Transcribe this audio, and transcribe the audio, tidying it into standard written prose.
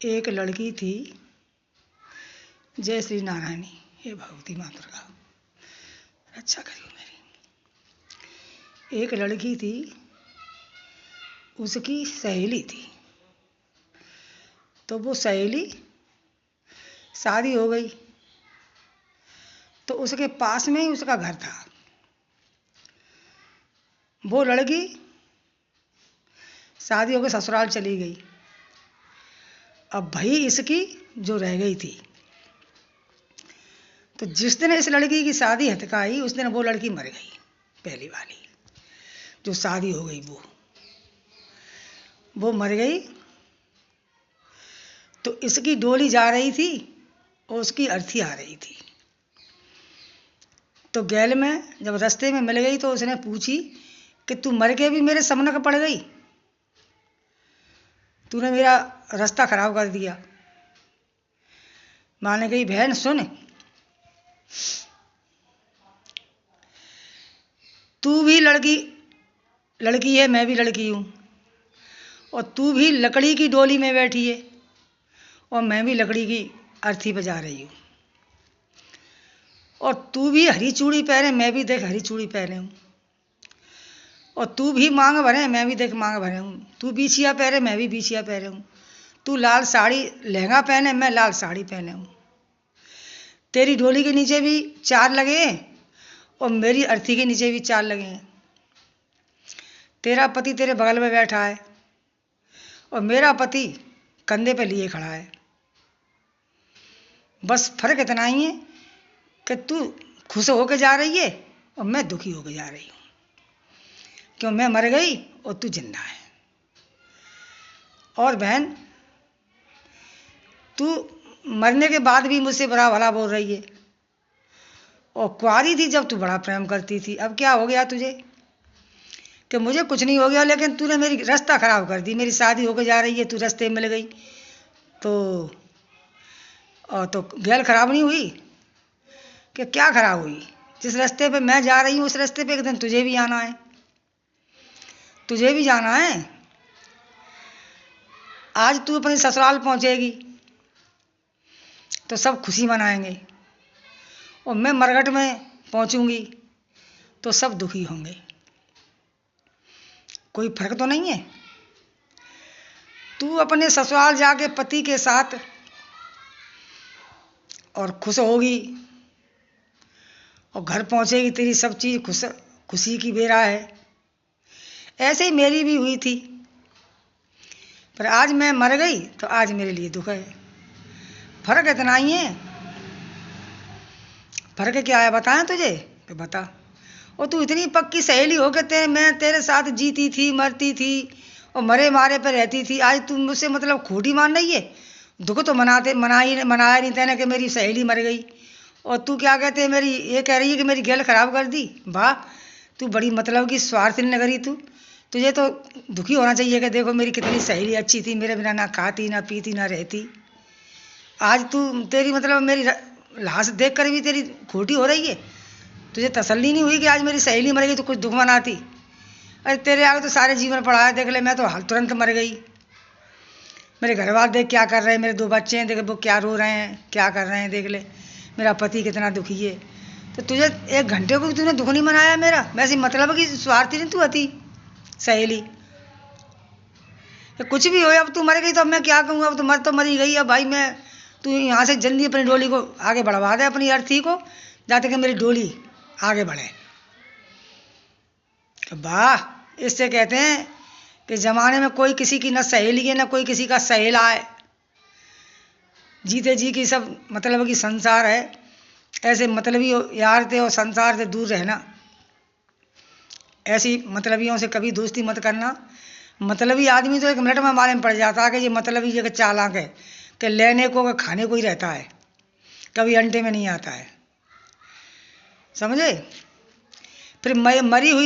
एक लड़की थी, जय श्री नारायणी, हे भगवती माँ दुर्गा रक्षा करियो मेरी। एक लड़की थी, उसकी सहेली थी, तो वो सहेली शादी हो गई, तो उसके पास में ही उसका घर था। वो लड़की शादी होकर ससुराल चली गई। अब भाई इसकी जो रह गई थी, तो जिस दिन इस लड़की की शादी हतकाई उस दिन वो लड़की मर गई, पहली वाली जो शादी हो गई वो मर गई। तो इसकी डोली जा रही थी और उसकी अर्थी आ रही थी। तो गैल में जब रास्ते में मिल गई तो उसने पूछी कि तू मर के भी मेरे सामने का पड़ गई, तूने मेरा रास्ता खराब कर दिया। माँ ने कही बहन सुन, तू भी लड़की है, मैं भी लड़की हूँ, और तू भी लकड़ी की डोली में बैठी है और मैं भी लकड़ी की अर्थी बजा रही हूँ, और तू भी हरी चूड़ी पहने, मैं भी देख हरी चूड़ी पहने हूँ, और तू भी मांग भरे, मैं भी देख मांग भरे हूँ, तू बीछिया पहने, मैं भी बीछिया पहने हूँ, तू लाल साड़ी लहंगा पहने, मैं लाल साड़ी पहने हूँ, तेरी डोली के नीचे भी 4 लगे हैं और मेरी अर्थी के नीचे भी 4 लगे हैं। तेरा पति तेरे बगल में बैठा है और मेरा पति कंधे पे लिए खड़ा है। बस फर्क इतना ही है कि तू खुश होकर जा रही है और मैं दुखी होकर जा रही हूँ, क्यों मैं मर गई और तू जिंदा है। और बहन, तू मरने के बाद भी मुझसे बड़ा भला बोल रही है, और कुंवारी थी जब तू बड़ा प्रेम करती थी, अब क्या हो गया तुझे कि मुझे कुछ नहीं हो गया, लेकिन तूने मेरी रास्ता खराब कर दी, मेरी शादी होकर जा रही है, तू रास्ते में मिल गई तो गैल खराब नहीं हुई कि क्या खराब हुई। जिस रास्ते पे मैं जा रही हूँ उस रास्ते पे एक दिन तुझे भी आना है, तुझे भी जाना है। आज तू अपने ससुराल पहुँचेगी तो सब खुशी मनाएंगे, और मैं मरघट में पहुँचूंगी तो सब दुखी होंगे। कोई फर्क तो नहीं है। तू अपने ससुराल जाके पति के साथ और खुश होगी, और घर पहुँचेगी तेरी सब चीज़ खुशी की बेरा है। ऐसे ही मेरी भी हुई थी, पर आज मैं मर गई तो आज मेरे लिए दुख है। फर्क इतना ही है। फर्क क्या है बताएं तुझे कि बता। और तू इतनी पक्की सहेली हो के मैं तेरे साथ जीती थी, मरती थी और मरे मारे पे रहती थी, आज तू मुझसे मतलब खोटी मान रही है। दुख तो मनाया नहीं तेने कि मेरी सहेली मर गई, और तू क्या कहते हैं मेरी ये कह रही है कि मेरी गैल खराब कर दी। वाह, तू बड़ी मतलब की स्वार्थी नगरी। तुझे तो दुखी होना चाहिए कि देखो मेरी कितनी सहेली अच्छी थी, मेरे बिना ना खाती ना पीती ना रहती। आज तेरी मतलब मेरी लाश देख कर भी तेरी खोटी हो रही है। तुझे तसल्ली नहीं हुई कि आज मेरी सहेली मर गई तो कुछ दुख मनाती। अरे तेरे आगे तो सारे जीवन पड़ा है, देख ले मैं तो हाल तुरंत मर गई। मेरे घर वाले देख क्या कर रहे हैं, मेरे 2 बच्चे हैं, देख वो क्या रो रहे हैं, क्या कर रहे हैं, देख ले मेरा पति कितना दुखी है। तो तुझे 1 घंटे को भी तूने दुख नहीं मनाया मेरा। वैसे मतलब कि स्वार्थी नहीं तू अति सहेली। कुछ भी हो, अब तू मर गई तो अब मैं क्या कहूँ, अब तो मरी गई। अब भाई मैं तू यहाँ से जल्दी अपनी डोली को आगे बढ़वा दे, अपनी अर्थी को, जाते कि मेरी डोली आगे बढ़े। वाह, इससे कहते हैं कि ज़माने में कोई किसी की न सहेली है न कोई किसी का सहेला है। जीते जी की सब मतलब की संसार है। ऐसे मतलबी यार थे और संसार से दूर रहना। ऐसी मतलबियों से कभी दोस्ती मत करना। मतलबी आदमी तो 1 मिनट में हमारे में पड़ जाता है कि ये मतलबी जगह चालाक है, कि लेने को खाने को ही रहता है, कभी अंडे में नहीं आता है, समझे। फिर मरी हुई